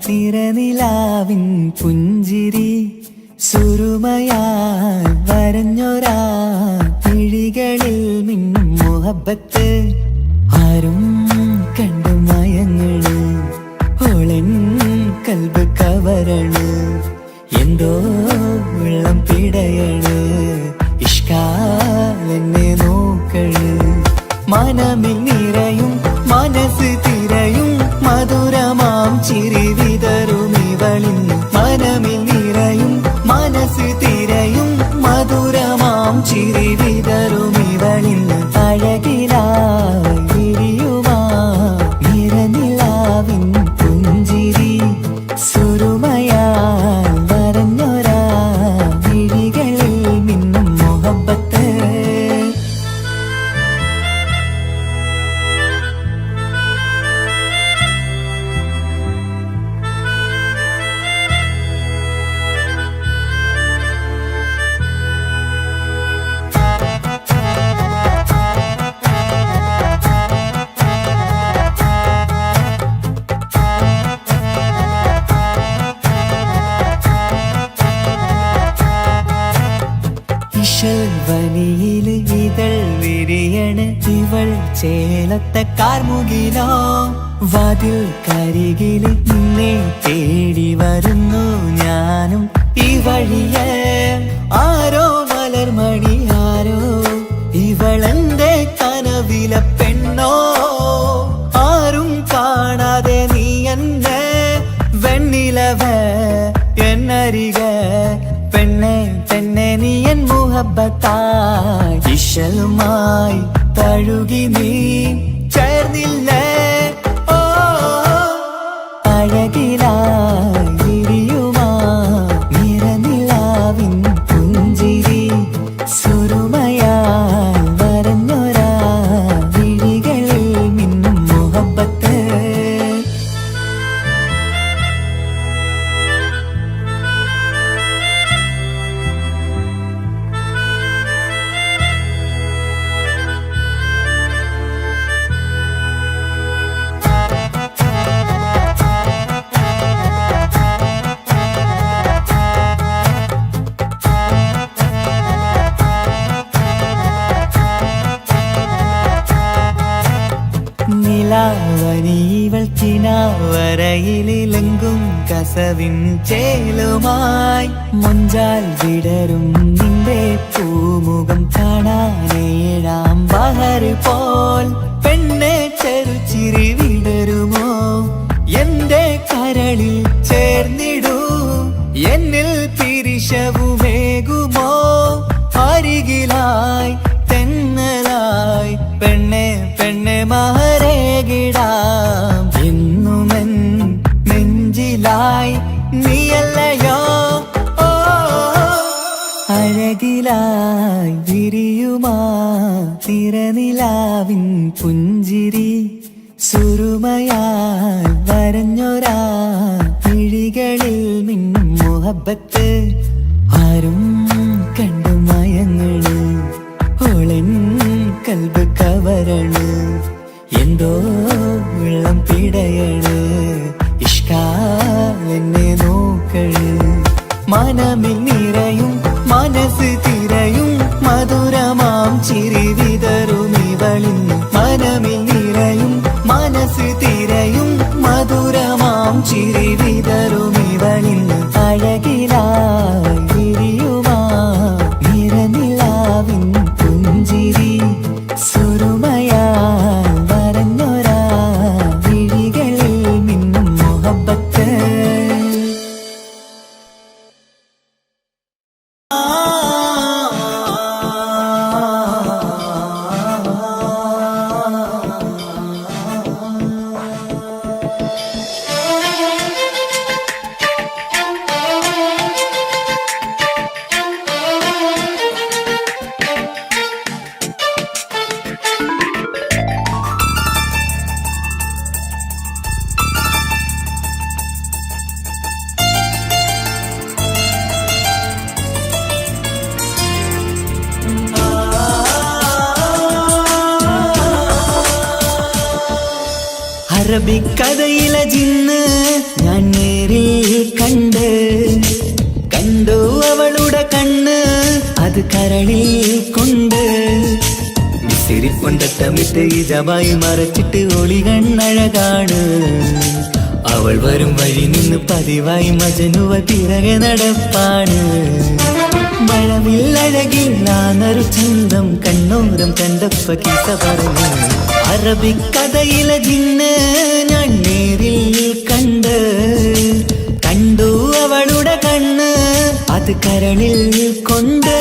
തിരനിലാവിൻ പുഞ്ചിരി സുരുമയായി വരഞ്ഞൊരാ കിഴികളിൽ മിന്നും മുഹബത്ത് ആരും കണ്ടു മയങ്ങള് ഓളൻ കൽബ് കവരണ് എന്തോ വെള്ളം പിടയണ് ഇഷ്കാലെന്നെ നോക്കള് മനമിൽ നിറയും മനസ്സ് തിരയും മധുരമാം ചിരി വിതറും ഇവളിൻ മനമിൽ നിറയും മനസ്സ് തിരയും മധുരമാം ചിരി വിതറും ഇവളിൻ അഴകിലായി വിരിയുമാ നിറനിലാവിൻ പുഞ്ചിരി സുരുമയാൽ വരഞ്ഞൊരാ വിഴികളിൽ മിന്നും മുഹബത്ത് വനിയില് ഇതൾ വിരിയണ് ഇവൾ ചേലത്തെ കാർമുകിലോ വാതിൽ കരികില് നിന്നെ തേടി വരുന്നു ഞാനും ഈ വഴിയെ ആരോ മലർമണി ആരോ ഇവളെന്റെ കനവിലെ പെണ്ണോ ആരും കാണാതെ നീ എന്നെ വെണ്ണിലവ എന്നരിക പെണ്ണെ പെണ്ണെ നീ എൻ മുഹബത്തായി ഇശലുമായി തഴുകി നീ ചേർന്നില്ലേ ഓ അഴകിലായി വിരിയുമാ നിറനിലാവിൻ പുഞ്ചിരി സുരുമയാൽ വരഞ്ഞൊരാ വിഴികളിൽ മിന്നും മുഹബത്ത് നിലാവനിവൾ കിനാവരയിലെങ്കും കസവിൻ ചേലുമായി മുഞ്ചാൽ വിടരും നിന്റെ പൂമുഖം കാണാനേഴാം ബഹർ പോൽ പെണ്ണെ ചെറുചിരി വിടരുമോ എന്റെ കരളിൽ ചേർന്നിടൂ എന്നിൽ പിരിശവുമേകുമോ അരികിലായി തെന്നലായി പെണ്ണെ പെണ്ണെ മഹരേകിടാം എന്നുമെൻ നെഞ്ചിലായി നീയല്ലയോ ഓ അഴകിലായി വിരിയുമാ തിരനിലാവിൻ പുഞ്ചിരി സുരുമയാൽ വരഞ്ഞൊരാ കിഴികളിൽ മിന്നും മുഹബത്ത് ആരും കണ്ടു മയങ്ങള് ഓളൻ കൽബ് കവരണ് എന്തോ വെള്ളം പിടയണ് ഇഷ്കാലെന്നെ നോക്കള് മനമിൽ നിറയും മനസ്സ് തിരയും മധുരമാം ചിരി വിതറും ഇവളിൻ മനമിൽ നിറയും മനസ്സ് തിരയും മധുരമാം ചിരി വിതറും ഇവളിൻ അഴകിലായി വിരിയുമാ നിറനിലാവിൻ പുഞ്ചിരി സുരുമയാൽ വരഞ്ഞൊരാ വിഴികളിൽ മിന്നും മുഹബത്ത് അറബിക്കഥയിലെ ജിന്ന് ഞാൻ നേരിൽ കണ്ടു അവളുടെ കണ്ണ് അത് കരളിൽ കൊണ്ട് സിരിപ്പൊണ്ടട്ടമിട്ട് ഇജമായി മറച്ചിട്ട് ഒളി കണ്ണഴകാണ് അവൾ വരും വഴി നിന്ന് പതിവായി മജനുവ പിറകെ നടപ്പാണ് മഴവില്ലഴകില്ലാന്നൊരു ചന്തം കണ്ണോരം കണ്ടപ്പ കീസ പറഞ്ഞു അറബിക്കഥയിലെ ജിന്ന് ഞാൻ നേരിൽ കണ്ടു അവളുടെ കണ്ണ് അത് കരളിൽ കൊണ്ട്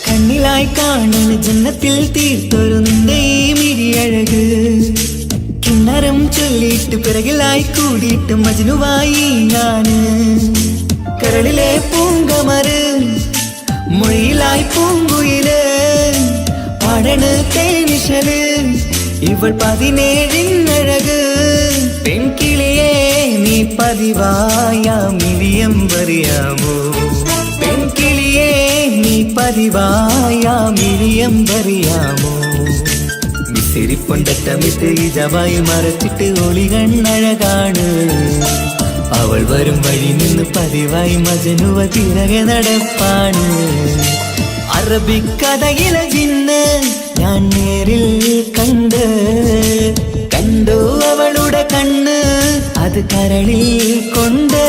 കണ്ണിലായി കാണുന്ന ജന്നത്തിൽ തീർത്തൊരു നിന്റെ ഈ മിഴിയഴക് കിണ്ണരം ചൊല്ലിയിട്ട് പിറകിലായി കൂടിയിട്ട് മജ്നുവായി ഞാന് കരളിലെ പൂങ്കമര് മൊഴിയിലായി പൂങ്കുയില് പാടണ് തേനിശല് ഇവൾ 17 പെൺകിളിയെ നീ പതിവായ മിഴിയം പറയാമോ പെൺകിളിയെ നീ പതിവായ മിഴിയം പറയാമോ മിസിരിപ്പൊണ്ടട്ടമിട്ട് ഇജമായി മറച്ചിട്ട് ഒളി കണ്ണഴകാണ് അവൾ വരും വഴി നിന്ന് പതിവായി മജനുവ പിറകെ നടപ്പാണ് അറബിക്കഥയിലെ ജിന്ന് ഞാൻ നേരിൽ കണ്ടു അവളുടെ കണ്ണ് അത് കരളിൽ കൊണ്ട്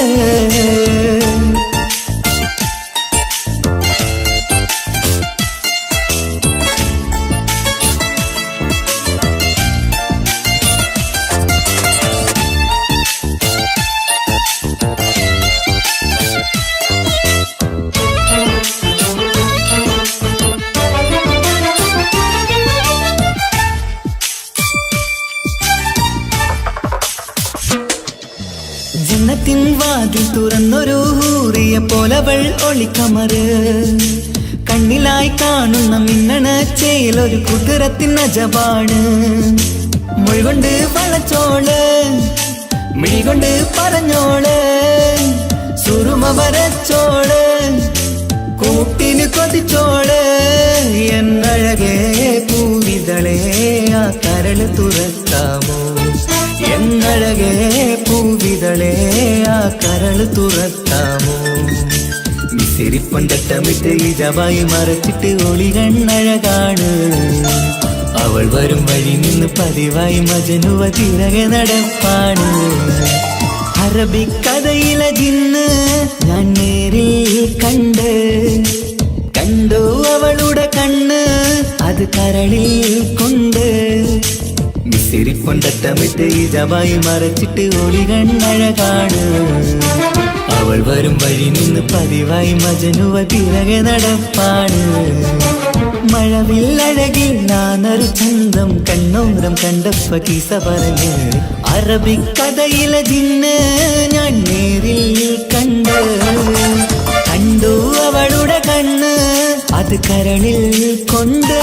ജന്നത്തിൻ വാതിൽ തുറന്നൊരു ഹൂറിയ പോലവൾ ഒളിക്കമറ് കണ്ണിലായി കാണുന്ന മിന്നണ ചേലൊരു കുതിരത്തിൻ അജപാണ് മൊഴികൊണ്ട് വളച്ചോള് മിഴികൊണ്ട് പറഞ്ഞോള് സുറുമ വരച്ചോള് കൂട്ടിന് കൊതിച്ചോള് എന്നഴകേ പൂവിതളേ ആ കരള് തുറക്കാമോ എന്നഴകേ പൂവിതളേ ആ കരള് തുറക്കാമോ മിസിരിപ്പൊണ്ടട്ടമിട്ട് ഇജമായി മറച്ചിട്ട് ഒളി കണ്ണഴകാണ് അവൾ വരും വഴി നിന്ന് പതിവായി മജനുവ പിറകെ നടപ്പാണ് അറബിക്കഥയിലെ ജിന്ന് ഞാൻ നേരിൽ കണ്ടു അവളുടെ കണ്ണ് അത് കരളിൽ കൊണ്ട് മിസിരിപ്പൊണ്ടട്ടമിട്ട് ഇജമായി മറച്ചിട്ട് ഒളി കണ്ണഴകാണ് അവൾ വരും വഴി നിന്ന് പതിവായി മജനുവ പിറകെ നടപ്പാണ് മഴവില്ലഴകില്ലാന്നൊരു ചന്തം കണ്ണോരം കണ്ടപ്പ കീസ പറഞ്ഞ് അറബിക്കഥയിലെ ജിന്ന് ഞാൻ നേരിൽ കണ്ടു അവളുടെ കണ്ണ് അത് കരളിൽ കൊണ്ട്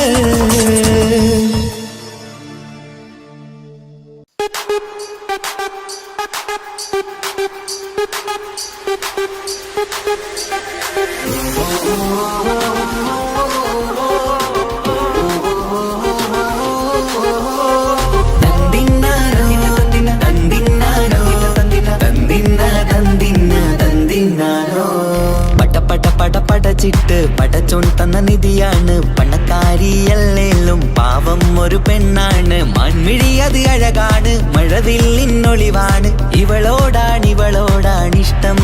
പടച്ചിട്ട് പടച്ചോൻ തന്ന നിധിയാണ് പണക്കാരിയല്ലേലും പാവം ഒരു പെണ്ണാണ് മൺമിഴി അത് അഴകാണ് മഴവില്ലിന്നൊളിവാണ് ഇവളോടാണിഷ്ടം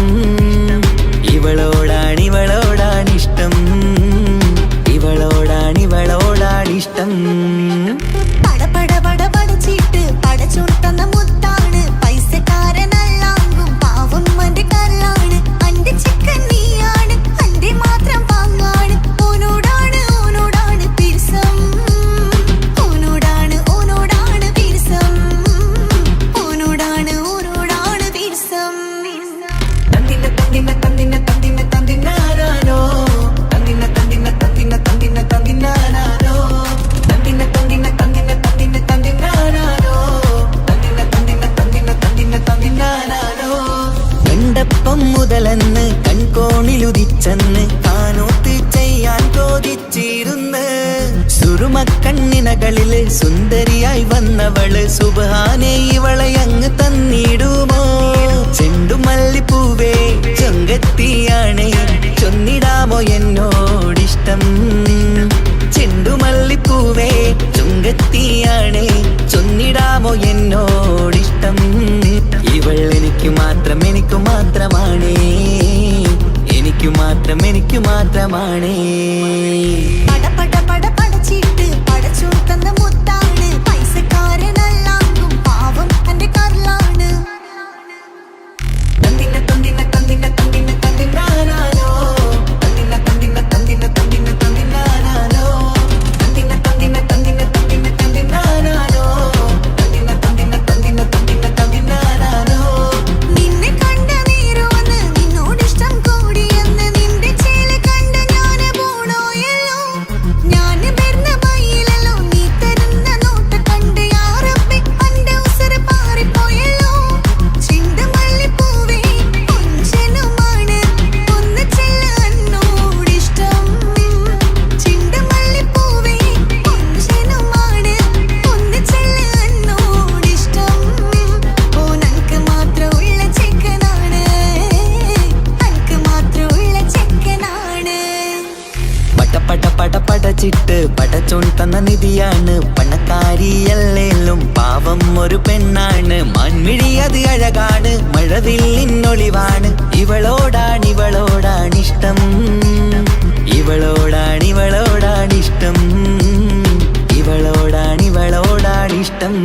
ഇവളോടാണിഷ്ടം ഇവളോടാണിഷ്ടം പടച്ചിട്ട് പടച്ചോൻ തന്ന മുത്താണ് പൈസക്കാരനല്ലാങ്കും പാവം അന്റെ കല്ലാണ് അന്റെ ചിക്കൻ നീയാണ് അന്റെ മാത്രം പാങ്ങാണ് ഓനോടാണ് പിരിസം ഓനോടാണ് പിരിസം ഓനോടാണ് അകലെന്ന് കൺകോണിലുദിച്ചെന്ന് കാനോത്ത് ചെയ്യാൻ ചോദിച്ചിരുന്ന് സുറുമക്കണ്ണിനകളില് സുന്ദരിയായി വന്നവള് സുബ്ഹാനേ ഇവളെ അങ്ങ് തന്നിടുമോ ചെണ്ടുമല്ലിപ്പൂവേ ചൊങ്കത്തിയാണ് ചൊന്നിടാമോ എന്നോടിഷ്ടം ചെണ്ടുമല്ലിപ്പൂവേ ചുങ്കത്തിയാണ് ചൊന്നിടാമോ എന്നോടിഷ്ടം ഇവൾ എനിക്ക് മാത്രം എനിക്ക് മാത്രമാണ് എനിക്ക് മാത്രം എനിക്ക് മാത്രമാണ് പട പട പട പടച്ചിട്ട് പടച്ചു തന്ന മുത്താണ് പൈസക്കാരനല്ലാങ്കും പാവം എന്റെ കരളാണ് തന്തിന തന്തിന തന്തിന തന്തിന തന്തിനാനാനോ തന്തിന തന്തിന തന്തിന തന്തിന തന്തിനാനാനോ തന്തിന തന്തിന തന്തിന തന്തിന തന്തിനാനാനോ തന്തിന തന്തിന തന്തിന തന്തിന തന്തിനാനാനോ നിന്നെ കണ്ട നേരമെന്ന് നിന്നോടിഷ്ടം കൂടിയെന്ന് നിന്റെ ചേല കണ്ട ഞാന് പോണോയല്ലോ ഞാന് വരുന്ന വഴിയിലല്ലോ നീ തരുന്ന നോട്ട് കണ്ട് യാറപ്പി അന്റെ ഉസറ് പാറിപ്പോയല്ലോ ചെണ്ടുമല്ലിപ്പൂവേ കൊഞ്ചനുമാണ് ഒന്ന് ചെല്ല എന്നോടിഷ്ടം ചെണ്ടുമല്ലിപ്പൂവേ കൊഞ്ചനുമാണ് ഒന്ന് ചെല്ല എന്നോടിഷ്ടം ഓ നനക്ക് മാത്രമുള്ള ചെക്കനാണ് നനക്ക് മാത്രമുള്ള ചെക്കനാണ് പട പട പട പടച്ചിട്ട് പടച്ചോൺ തന്ന നിധിയാണ് പണക്കാരിയല്ലേലും പാവം ഒരു പെണ്ണാണ് മൺമിഴി അത് അഴകാണ് മഴവില്ലിന്നൊളിവാണ് ഇവളോടാണിഷ്ടം ഇവളോടാണിഷ്ടം ഇവളോടാണിഷ്ടം